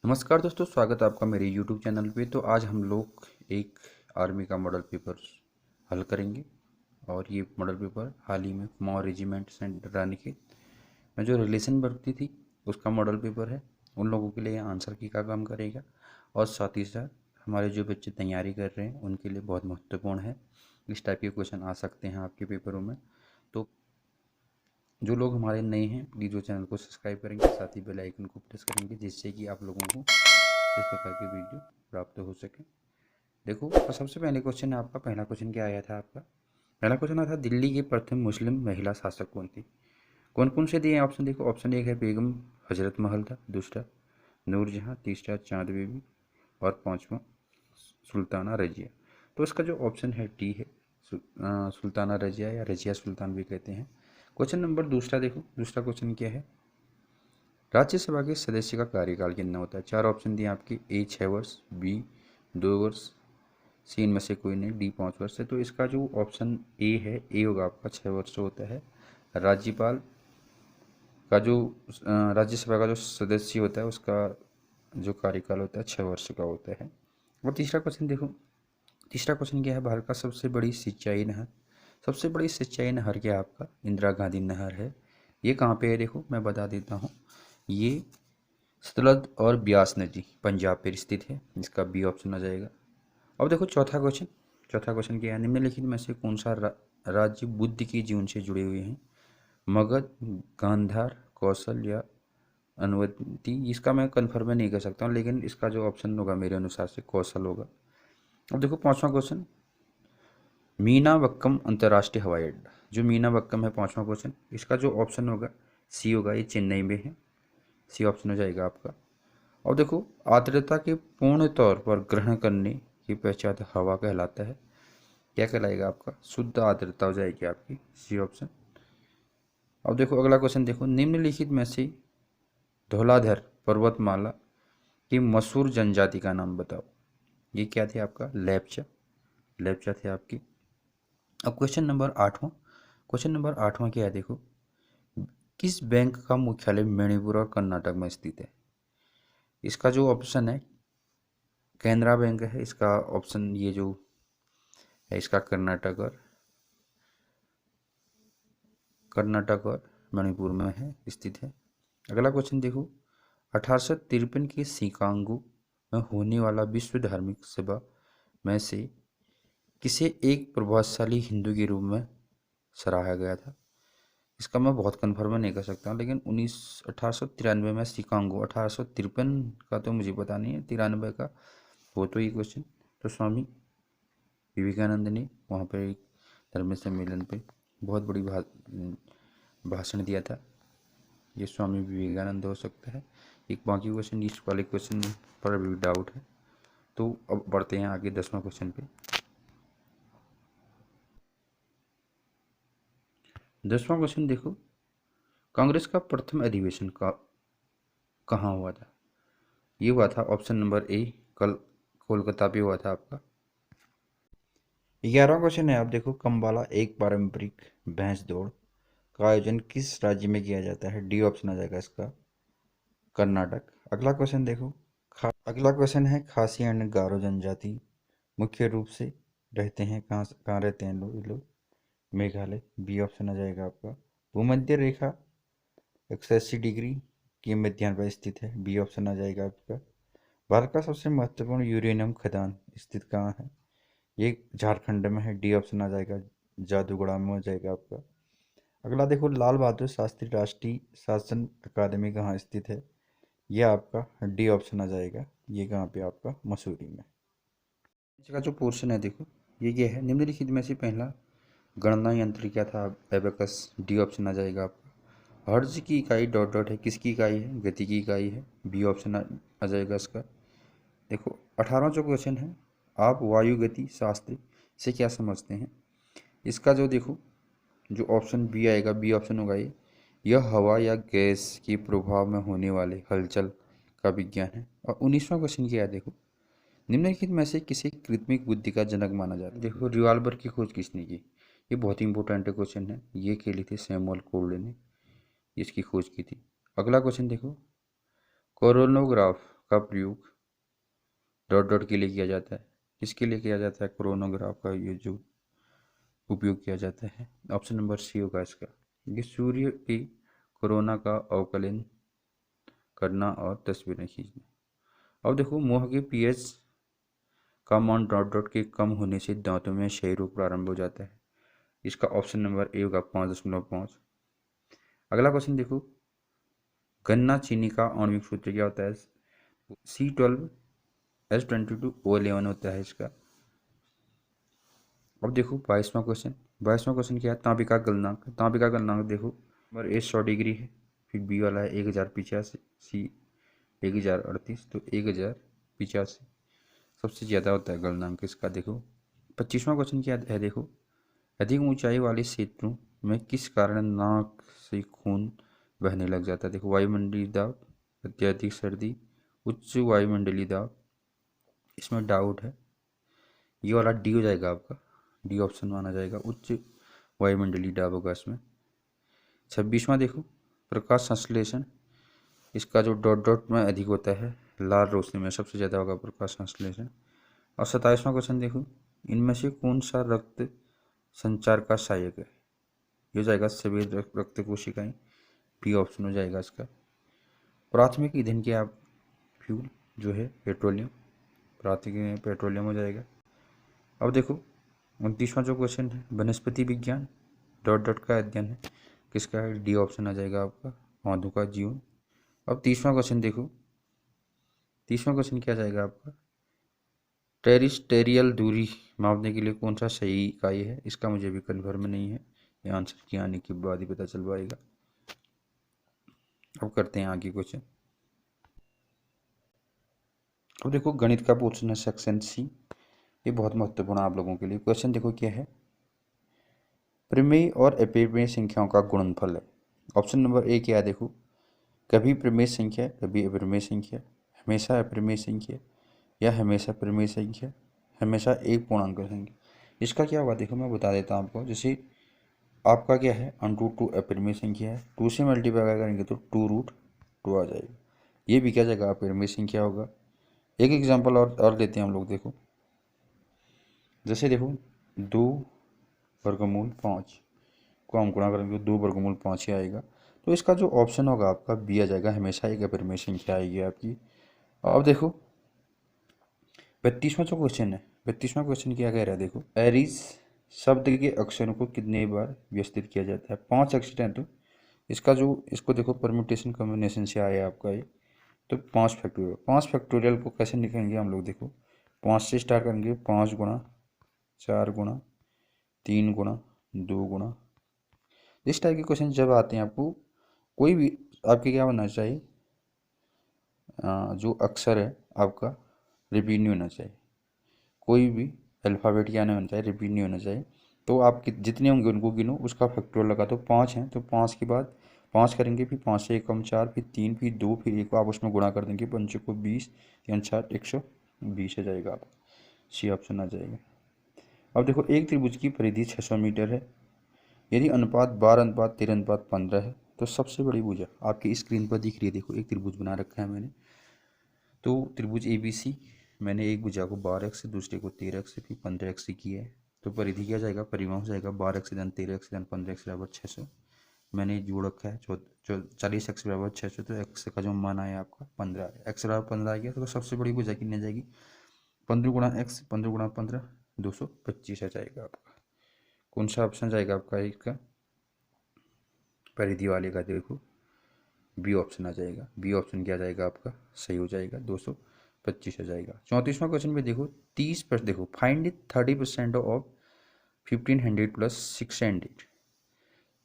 नमस्कार दोस्तों, स्वागत है आपका मेरे YouTube चैनल पे। तो आज हम लोग एक आर्मी का मॉडल पेपर हल करेंगे। और ये मॉडल पेपर हाल ही में कुमाऊं रेजिमेंट सेंटर रानीखेत में जो रिलेशन भर्ती थी उसका मॉडल पेपर है। उन लोगों के लिए आंसर की का काम करेगा और साथ ही साथ हमारे जो बच्चे तैयारी कर रहे हैं उनके लिए बहुत महत्वपूर्ण है। इस टाइप के क्वेश्चन आ सकते हैं आपके पेपरों में। तो जो लोग हमारे नए हैं प्लीज़ वो चैनल को सब्सक्राइब करेंगे, साथ ही बेल आइकन को प्रेस करेंगे जिससे कि आप लोगों को इस प्रकार की वीडियो प्राप्त हो सके। देखो, तो सबसे पहले क्वेश्चन है आपका। पहला क्वेश्चन क्या आया था आपका? पहला क्वेश्चन आया था, दिल्ली की प्रथम मुस्लिम महिला शासक कौन थी? कौन कौन से दिए ऑप्शन? देखो, ऑप्शन एक है बेगम हजरत महल था, दूसरा नूरजहाँ, तीसरा चांद बीबी और पांचवा सुल्ताना रजिया। तो इसका जो ऑप्शन है टी है, सुल्ताना रजिया या रजिया सुल्तान भी कहते हैं। क्वेश्चन नंबर दूसरा देखो, दूसरा क्वेश्चन क्या है? राज्यसभा के सदस्य का कार्यकाल कितना होता है? चार ऑप्शन दिए आपकी। ए 6 वर्ष, बी 2 वर्ष, सी इनमें से कोई नहीं, डी 5 वर्ष है। तो इसका जो ऑप्शन ए है, ए होगा आपका, 6 वर्ष होता है। राज्यपाल का जो राज्यसभा का जो सदस्य होता है उसका जो कार्यकाल होता है 6 वर्ष का होता है। और तीसरा क्वेश्चन देखो, तीसरा क्वेश्चन क्या है? भारत का सबसे बड़ी सिंचाई नहर, सबसे बड़ी सिंचाई नहर क्या है आपका? इंदिरा गांधी नहर है। ये कहाँ पे है? देखो मैं बता देता हूँ। ये सतलज और ब्यास नदी पंजाब पर स्थित है। इसका बी ऑप्शन आ जाएगा। अब देखो चौथा क्वेश्चन, चौथा क्वेश्चन क्या है? निम्नलिखित में से कौन सा राज्य बुद्ध के जीवन से जुड़े हुए हैं? मगध, गांधार, कौशल या अनवंती? इसका मैं कन्फर्म नहीं कर सकता हूँ, लेकिन इसका जो ऑप्शन होगा मेरे अनुसार से कौशल होगा। अब देखो पांचवा क्वेश्चन, मीनाबक्कम अंतर्राष्ट्रीय हवाई अड्डा, जो मीनाबक्कम है पांचवा क्वेश्चन, इसका जो ऑप्शन होगा सी होगा, ये चेन्नई में है। सी ऑप्शन हो जाएगा आपका। और देखो, आर्द्रता के पूर्ण तौर पर ग्रहण करने की पहचान हवा कहलाता है। क्या कहलाएगा आपका? शुद्ध आर्द्रता हो जाएगी आपकी, सी ऑप्शन। अब देखो अगला क्वेश्चन देखो, निम्नलिखित में से धौलाधर पर्वतमाला की मशहूर जनजाति का नाम बताओ। ये क्या थे आपका? लेप्चा, लेप्चा थे आपकी। अब क्वेश्चन नंबर आठवां, क्वेश्चन नंबर आठवां क्या है? देखो, किस बैंक का मुख्यालय मणिपुर और कर्नाटक में स्थित है? इसका जो ऑप्शन है कैनरा बैंक है। इसका ऑप्शन ये जो है इसका कर्नाटक और मणिपुर में है, स्थित है। अगला क्वेश्चन देखो, 1853 के शिकागो में होने वाला विश्व धार्मिक सभा में से किसे एक प्रभावशाली हिंदू के रूप में सराहा गया था? इसका मैं बहुत कन्फर्म नहीं कर सकता, लेकिन 1893 में शिकागो, 1853 का तो मुझे पता नहीं है, 93 का वो तो ये क्वेश्चन। तो स्वामी विवेकानंद ने वहाँ पर एक धर्म सम्मेलन पे बहुत बड़ी भाषण दिया था। ये स्वामी विवेकानंद हो सकता है। एक बाकी क्वेश्चन, ईस्ट वाले क्वेश्चन पर भी डाउट है। तो अब बढ़ते हैं आगे 10वां क्वेश्चन पे। 10वां क्वेश्चन देखो, कांग्रेस का प्रथम अधिवेशन का कहाँ हुआ था? ये हुआ था ऑप्शन नंबर ए, कल कोलकाता पे हुआ था आपका। 11वां क्वेश्चन है, आप देखो, कंबाला एक पारंपरिक भैंस दौड़ का आयोजन किस राज्य में किया जाता है? डी ऑप्शन आ जाएगा इसका, कर्नाटक। अगला क्वेश्चन देखो, अगला क्वेश्चन है, खासी एंड गारो जनजाति मुख्य रूप से रहते हैं कहाँ कहाँ रहते हैं लोग? ये लोग मेघालय, बी ऑप्शन आ जाएगा आपका। भूमध्य रेखा 180 डिग्री के मध्याह्न पर स्थित है, बी ऑप्शन आ जाएगा आपका। भारत का सबसे महत्वपूर्ण यूरेनियम खदान स्थित कहाँ है? ये झारखंड में है, डी ऑप्शन आ जाएगा, जादूगढ़ा में हो जाएगा आपका। अगला देखो, लाल बहादुर शास्त्री राष्ट्रीय शासन अकादमी कहाँ स्थित है? यह आपका डी ऑप्शन आ जाएगा। ये कहाँ पे आपका? मसूरी में। इसका जो पोर्शन है देखो, ये है, निम्नलिखित में से पहला गणना यंत्र क्या था? एबेकस, डी ऑप्शन आ जाएगा आपका। हर्ज की इकाई डॉट डॉट है, किसकी इकाई है? गति की इकाई है, बी ऑप्शन आ जाएगा इसका। देखो 18वां जो क्वेश्चन है, आप वायु गति शास्त्र से क्या समझते हैं? इसका जो देखो, जो ऑप्शन बी आएगा, बी ऑप्शन होगा ये, यह हवा या गैस के प्रभाव में होने वाले हलचल का विज्ञान है। और 19वां क्वेश्चन क्या है? देखो, निम्नलिखित में से किसे कृत्रिम बुद्धि का जनक माना जाता है? देखो, रिवॉल्वर की खोज किसने की? ये बहुत ही इंपॉर्टेंट क्वेश्चन है। ये खेली थी सैमुअल कोल्ड ने, इसकी खोज की थी। अगला क्वेश्चन देखो, कोरोनोग्राफ का प्रयोग डॉट डॉट के लिए किया जाता है? किसके लिए किया जाता है? कोरोनोग्राफ का ये जो उपयोग किया जाता है। ऑप्शन नंबर सी होगा इसका। ये सूर्य की कोरोना का अवकलन करना और तस्वीरें खींचना। अब देखो, मुंह के पीएच का मान डॉट डॉट के कम होने से दांतों में क्षय रोग प्रारंभ हो जाता है। इसका ऑप्शन नंबर ए होगा 5.5। अगला क्वेश्चन देखो, गन्ना चीनी का आणविक सूत्र क्या होता है? C12H22O11 होता है इसका। अब देखो 22वां क्वेश्चन। 22वां क्वेश्चन क्या है? तांबे का गलनांक। तांबे का गलनांक देखो, नंबर ए 100 डिग्री है, फिर बी वाला है 1085, सी 1038, तो 1085 सबसे ज़्यादा होता है गलनांक इसका। देखो 25वां क्वेश्चन क्या है? देखो, अधिक ऊंचाई वाले क्षेत्रों में किस कारण नाक से खून बहने लग जाता है? देखो, वायुमंडलीय दाब, अत्यधिक सर्दी, उच्च वायुमंडलीय दाब। इसमें डाउट है, ये वाला डी हो जाएगा आपका, डी ऑप्शन माना जाएगा, उच्च वायुमंडलीय दाब होगा इसमें। 26वां देखो, प्रकाश संश्लेषण। इसका जो डॉट डॉट में अधिक होता है, लाल रोशनी में सबसे ज़्यादा होगा प्रकाश संश्लेषण। और 27वां क्वेश्चन देखो, इनमें से कौन सा रक्त संचार का सहायक है? ये हो जाएगा सफेद रक्त कोशिकाएं, बी ऑप्शन हो जाएगा इसका। प्राथमिक ईंधन क्या फ्यूल जो है पेट्रोलियम, प्राथमिक पेट्रोलियम हो जाएगा। अब देखो 29वां जो क्वेश्चन है, वनस्पति विज्ञान डॉट डॉट का अध्ययन है, किसका है? डी ऑप्शन आ जाएगा आपका, पौधों का जीवन। अब 30वां क्वेश्चन देखो, 30वां क्वेश्चन क्या जाएगा आपका? टेरिस्टेरियल दूरी मापने के लिए कौन सा सही इकाई है? इसका मुझे भी कन्फर्म नहीं है, ये आंसर के आने के बाद ही पता चल पाएगा। अब करते हैं आगे क्वेश्चन। अब देखो गणित का क्वेश्चन है सेक्शन सी, ये बहुत महत्वपूर्ण है आप लोगों के लिए। क्वेश्चन देखो क्या है, प्रमेय और अपरिमेय संख्याओं का गुणनफल है। ऑप्शन नंबर ए क्या है? देखो, कभी प्रमेय संख्या, कभी अपरिमेय संख्या, हमेशा अपरिमेय संख्या, या हमेशा प्रमेय संख्या, हमेशा एक पूर्णांक संख्या। इसका क्या होगा? देखो मैं बता देता हूँ आपको। जैसे आपका क्या है, √2 अपरिमेय संख्या है, 2 से मल्टीप्लाई करेंगे तो 2√2 आ जाएगा, ये भी क्या जाएगा? अपरिमेय संख्या होगा। एक एग्जाम्पल और लेते हैं हम लोग। देखो जैसे देखो 2√5 को हम गुणा करेंगे तो 2√5 ही आएगा। तो इसका जो ऑप्शन होगा आपका बी आ जाएगा, हमेशा एक अपरिमेय संख्या आएगी आपकी। अब देखो 32वां जो क्वेश्चन है, 32वां क्वेश्चन क्या कह रहा है? देखो, एरिस शब्द के अक्षरों को कितने बार व्यवस्थित किया जाता है? 5 अक्षर हैं, तो इसको देखो परम्यूटेशन कॉम्बिनेशन से आया आपका ये, तो 5 फैक्टोरियल को कैसे लिखेंगे हम लोग? देखो 5 से स्टार्ट करेंगे, 5 गुणा, 4 गुणा, 3 गुणा, 2 गुणा। इस टाइप के क्वेश्चन जब आते हैं आपको, कोई भी आपके क्या होना चाहिए, जो अक्षर है आपका रिपीट नहीं होना चाहिए, कोई भी अल्फ़ाबेट क्या नहीं होना चाहिए, रिपीट नहीं होना चाहिए। तो आप जितने होंगे उनको गिनो, उसका फैक्टोरियल लगा दो। 5 हैं तो 5 के बाद 5 करेंगे, फिर 5 से 1 कम 4, फिर 3, फिर 2, फिर 1 को आप उसमें गुणा कर देंगे, 5 को 20, 3 60, 120 हो जाएगा, आप सी ऑप्शन आ जाएगा। अब देखो, एक त्रिभुज की परिधि 600 मीटर है, यदि अनुपात 12:13:15 है, तो सबसे बड़ी भुजा आपकी स्क्रीन पर दिख रही है। देखो एक त्रिभुज बना रखा है मैंने, तो त्रिभुज ABC, मैंने एक भुजा को 12x, दूसरे को 13x, फिर 15x किया है, तो परिधि क्या जाएगा? परिमाण हो जाएगा 12x, 13x, 15x बराबर 600। मैंने जोड़ रखा है 40x बराबर 600, तो x का जो मान आया आपका 15 है, x बराबर 15 आ गया, तो सबसे बड़ी भुजा कितनी आ जाएगी? 15 गुणा x, 15 गुणा 15, 225 आ जाएगा आपका। कौन सा ऑप्शन जाएगा आपका इसका? परिधि वाले का देखो बी ऑप्शन आ जाएगा, बी ऑप्शन क्या जाएगा आपका? सही हो जाएगा, 225 आ जाएगा। 34वां क्वेश्चन में देखो 30%, देखो फाइंड 30% ऑफ 1500 प्लस 600।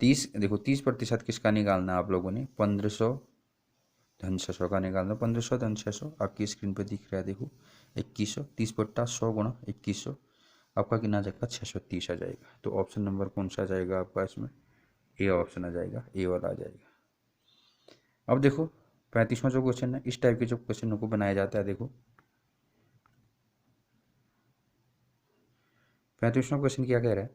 30% किसका निकालना है आप लोगों ने? 1500 धन 600 का निकालना। 1500 धन 600 आपकी स्क्रीन पे दिख रहा है, देखो 2100, 30/100 गुणा 2100, आपका कितना आ जाएगा? 630 आ जाएगा। तो ऑप्शन नंबर कौन सा आ जाएगा आपका इसमें? ए ऑप्शन आ जाएगा, ए वाला आ जाएगा। अब देखो 35वां जो क्वेश्चन है, इस टाइप के जो क्वेश्चनों को बनाया जाता है, देखो 35वां क्वेश्चन क्या कह रहा है?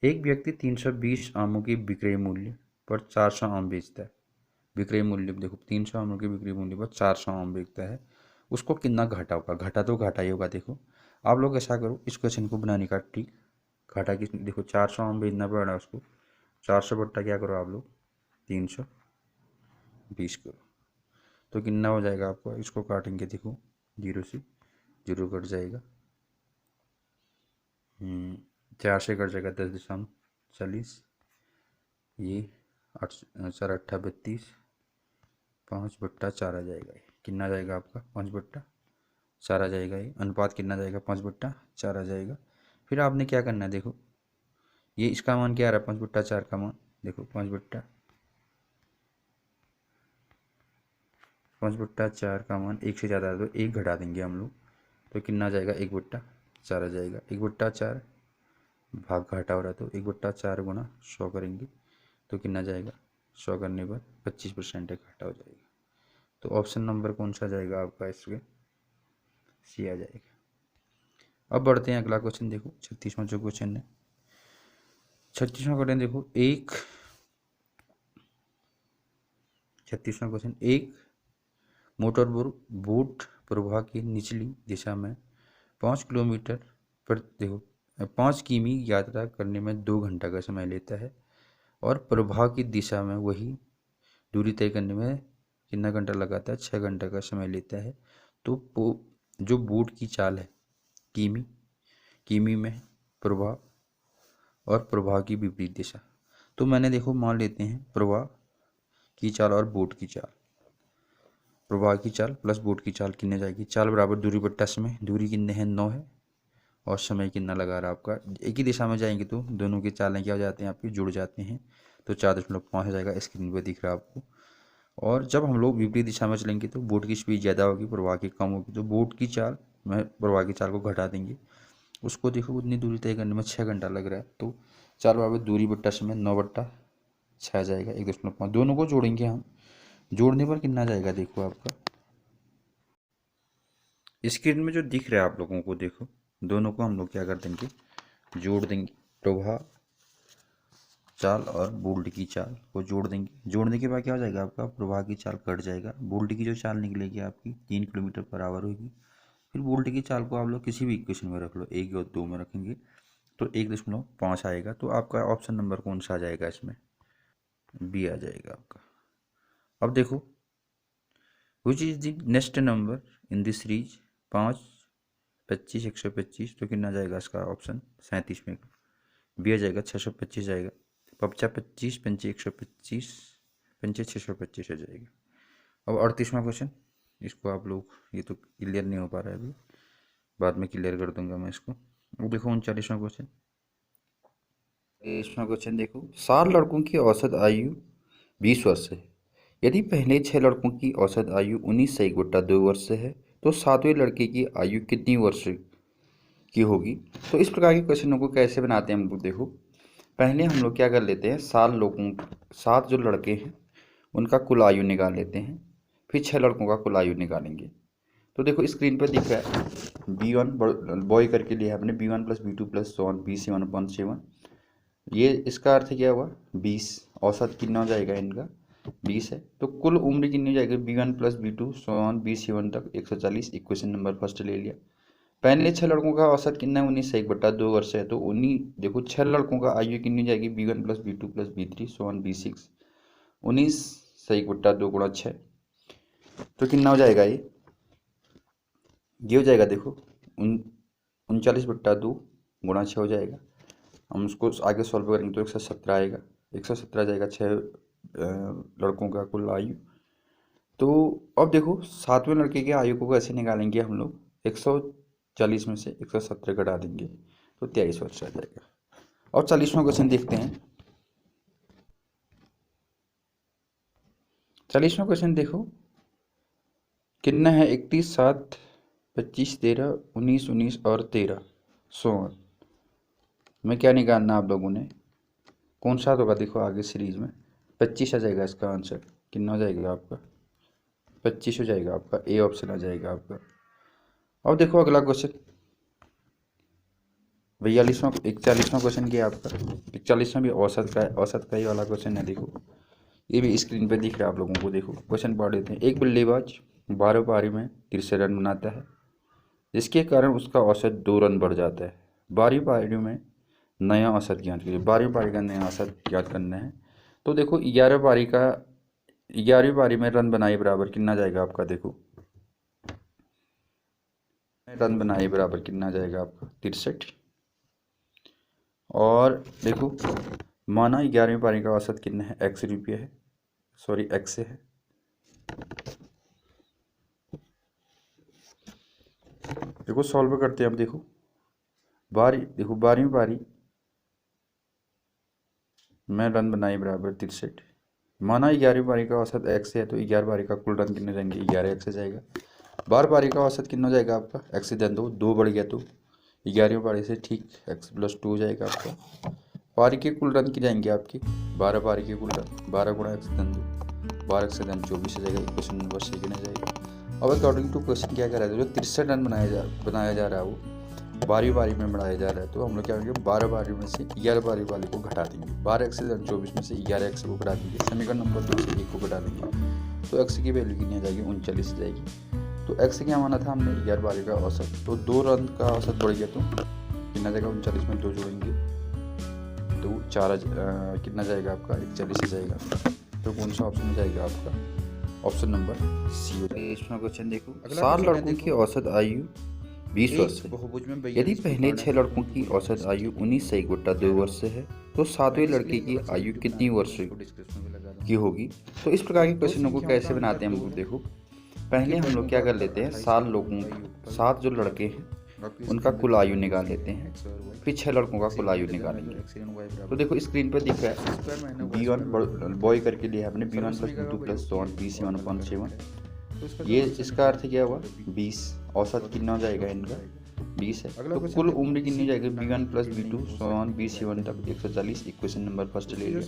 एक व्यक्ति 320 आमों के विक्रय मूल्य पर 400 आम बेचता है, विक्रय मूल्य देखो 300 आम के बिक्री मूल्य पर 400 आम बिकता है, उसको कितना घाटा होगा, घाटा तो घाटा ही होगा। देखो आप लोग ऐसा करो, इस क्वेश्चन को बनाने का ट्रिक, घाटा की देखो 400 आम बेचना पड़ रहा है उसको, 400 बट्टा क्या करो आप लोग 320 करो, तो कितना हो जाएगा आपको, इसको काटेंगे देखो 0 से 0 कट जाएगा, 4 से कट जाएगा 10.40, ये 8 4 8 32, 5/4 आ जाएगा। ये कितना जाएगा आपका 5/4 आ जाएगा। ये अनुपात कितना जाएगा 5/4 आ जाएगा। फिर आपने क्या करना है, देखो ये इसका मान क्या आ रहा है 5/4 का मान, देखो 5/4 का मान 1 से ज़्यादा है तो 1 घटा देंगे हम लोग, तो कितना आ जाएगा 1/4 आ जाएगा। 1/4 भाग घाटा हो रहा है तो 1/4 गुना 100 करेंगे तो कितना जाएगा, 100 करने पर 25% घाटा हो जाएगा। तो ऑप्शन नंबर कौन सा जाएगा आपका, इसमें सी आ जाएगा। अब बढ़ते हैं अगला क्वेश्चन, देखो 36वां जो क्वेश्चन है, 36वां क्वेश्चन देखो, 36वां क्वेश्चन, एक मोटर बोट प्रवाह की निचली दिशा में 5 किलोमीटर पर देखो 5 किमी यात्रा करने में 2 घंटा का समय लेता है और प्रवाह की दिशा में वही दूरी तय करने में कितना घंटा लगाता है, 6 घंटा का समय लेता है। तो जो बोट की चाल है किमी में प्रवाह और प्रवाह की विपरीत दिशा, तो मैंने देखो मान लेते हैं प्रवाह की चाल और बोट की चाल, प्रवाह की चाल प्लस बोट की चाल कितने जाएगी, चाल बराबर दूरी बट्टा समय, दूरी कितने है 9 है और समय कितना लगा रहा है आपका, एक ही दिशा में जाएंगे तो दोनों की चालें क्या हो जाते हैं आपकी, जुड़ जाते हैं, तो 4.5 हो जाएगा, स्क्रीन पर दिख रहा है आपको। और जब हम लोग विपरीत दिशा में चलेंगे तो बोट की स्पीड ज़्यादा होगी, प्रवाह की कम होगी, तो बोट की चाल में प्रवाह की चाल को घटा देंगे, उसको देखो उतनी दूरी तय करने में 6 घंटा लग रहा है, तो चाल बराबर दूरी बट्टा समय 9/6 जाएगा, 1.5, दोनों को जोड़ेंगे हम, जोड़ने पर कितना जाएगा देखो आपका, स्क्रीन में जो दिख रहा है आप लोगों को, देखो दोनों को हम लोग क्या कर देंगे, जोड़ देंगे, प्रवाह चाल और बोल्ट की चाल को जोड़ देंगे, जोड़ने के बाद क्या हो जाएगा आपका, प्रवाह की चाल कट जाएगा, बोल्ट की जो चाल निकलेगी आपकी 3 किलोमीटर पर आवर होगी। फिर बोल्ट की चाल को आप लोग किसी भी इक्वेशन में रख लो, 1 और 2 में रखेंगे तो 1.5 आएगा। तो आपका ऑप्शन नंबर कौन सा आ जाएगा, इसमें बी आ जाएगा आपका। अब देखो which is the next number in this series, 5 25 125, तो कितना जाएगा इसका ऑप्शन 37 में बी आ जाएगा, 625 जाएगा, 5 25 5 125 5 625 हो जाएगा। अब 38वां क्वेश्चन, इसको आप लोग, ये तो क्लियर नहीं हो पा रहा है अभी, बाद में क्लियर कर दूंगा मैं इसको। अब देखो 39वां क्वेश्चन, 39वां क्वेश्चन देखो, 7 लड़कों की औसत आयु 20 वर्ष है, यदि पहले 6 लड़कों की औसत आयु 19 से 1/2 वर्ष है तो 7वें लड़के की आयु कितनी वर्ष की होगी। तो इस प्रकार के क्वेश्चनों को कैसे बनाते हैं हम लोग, देखो पहले हम लोग क्या कर लेते हैं, 7 जो लड़के हैं उनका कुल आयु निकाल लेते हैं, फिर 6 लड़कों का कुल आयु निकालेंगे। तो देखो स्क्रीन पर दिख रहा है B1 बॉय करके लिया हमने, B1 + B2 + so on B7/7, ये इसका अर्थ क्या हुआ 20, औसत कितना हो जाएगा इनका 20 है, तो कुल उम्र कितनी हो जाएगी B1 + B2 so on B7 तक 140, इक्वेशन नंबर फर्स्ट ले लिया। पहले 6 लड़कों का औसत कितना है 19 से 1/2 वर्ष है, तो 19 देखो 6 लड़कों का आयु कितनी हो जाएगी B1 + B2 + B3 so on B6, 19 से 1/2 गुणा 6, तो कितना हो जाएगा ये हो जाएगा देखो 39/2 गुणा 6 हो जाएगा। हम उसको आगे सॉल्व करेंगे तो 117 आएगा, 117 जाएगा 6 लड़कों का कुल आयु। तो अब देखो 7वें लड़के के आयु को कैसे निकालेंगे हम लोग, 140 में से 117 घटा देंगे तो 23 वर्ष आ जाएगा। और 40वां क्वेश्चन देखते हैं, 40वां क्वेश्चन देखो कितना है, 31 7 25 13 19 19 और 13 सो में क्या निकालना आप लोगों ने, कौन सा होगा देखो आगे सीरीज में 25 आ जाएगा, इसका आंसर कितना हो जाएगा आपका 25 हो जाएगा, आपका ए ऑप्शन आ जाएगा आपका। अब देखो अगला क्वेश्चन 41वां क्वेश्चन क्या है आपका, 41वां भी औसत का ही वाला क्वेश्चन है। देखो ये भी स्क्रीन पे दिख रहा है आप लोगों को। देखो क्वेश्चन पढ़ लेते हैं। एक बल्लेबाज 12 पारी में 30 रन बनाता है, जिसके कारण उसका औसत 2 रन बढ़ जाता है। 12 पारी में नया औसत ज्ञात कीजिए। 12 पारी का नया औसत ज्ञात करना है। तो देखो 11वीं पारी में रन बनाए बराबर कितना जाएगा आपका। देखो रन बनाए बराबर कितना जाएगा आपका 63। और देखो माना 11वीं पारी का औसत कितना है, ₹1 है, सॉरी x है। देखो सॉल्व करते हैं अब। देखो 12वीं पारी में रन बनाए बराबर 63। माना 11वीं पारी का औसत x है, तो 11 पारी का कुल रन कितने जाएंगे, 11x जाएगा। 12 पारी का औसत कितना जाएगा आपका, x से धन 2 बढ़ गया, तो 11वीं पारी से ठीक x+2 हो जाएगा आपका। पारी के कुल रन की जाएंगे आपकी 12 पारी के कुल रन 12 गुणा x धन 2, 12 x से धन 24 हो जाएगा। क्वेश्चन नंबर सी गिना जाएगा। अब अकॉर्डिंग टू क्वेश्चन क्या कह रहा है, जो 63 रन बनाया जा रहा है वो 12वीं पारी में बढ़ाया जा रहा है। तो हम लोग क्या करेंगे, 12 पारी में से 11 पारी वाले को घटा देंगे। 12 x से धन 24 में से 11 x को घटा देंगे, समीकरण नंबर 2 से 1 को घटा देंगे, तो x की वैल्यू कितनी आ जाएगी, 39 आ जाएगी। तो x क्या माना था हमने, 11 पारी का औसत, तो 2 रन का औसत बढ़ गया, तो कितना जाएगा, 39 में 2 जोड़ेंगे तो 4 कितना जाएगा आपका, 41 जाएगा। तो कौन सा ऑप्शन में जाएगा आपका, ऑप्शन नंबर सी हो जाएगा। इसमें क्वेश्चन देखो, 7 लड़कों की औसत आयु 20 वर्ष है। यदि पहले 6 लड़कों की औसत आयु 19 से 1/2 वर्ष है, तो 7वें लड़के की आयु कितनी वर्ष की होगी। तो इस प्रकार के क्वेश्चनों को कैसे बनाते हैं हम लोग। देखो पहले हम लोग क्या कर लेते हैं, 7 जो लड़के हैं उनका कुल आयु निकाल लेते हैं, फिर 6 लड़कों का कुल आयु निकालेंगे। तो देखो स्क्रीन पर दिख रहा है B1 बॉय करके लिया आपने, B1 + B2 + BC1/7। ये इसका अर्थ क्या हुआ, 20। औसत कितना हो जाएगा इनका, 20 है। तो कुल उम्र कितनी जाएगी, B1 + B2 BC1 तक 140। इक्वेशन नंबर फर्स्ट ले लो।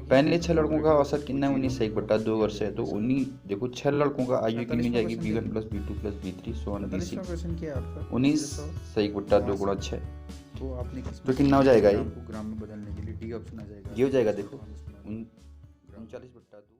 पहले 6 लड़कों का औसत कितना है, 19 से 1/2 वर्ष है। तो 19 देखो 6 लड़कों का आयु कितनी जाएगी, B1 + B2 + B3 BC 19 से 1/2 गुणा 6, तो कितना हो जाएगा, ये ग्राम में बदलने के लिए डी ऑप्शन आ जाएगा। ये हो जाएगा देखो 39/2।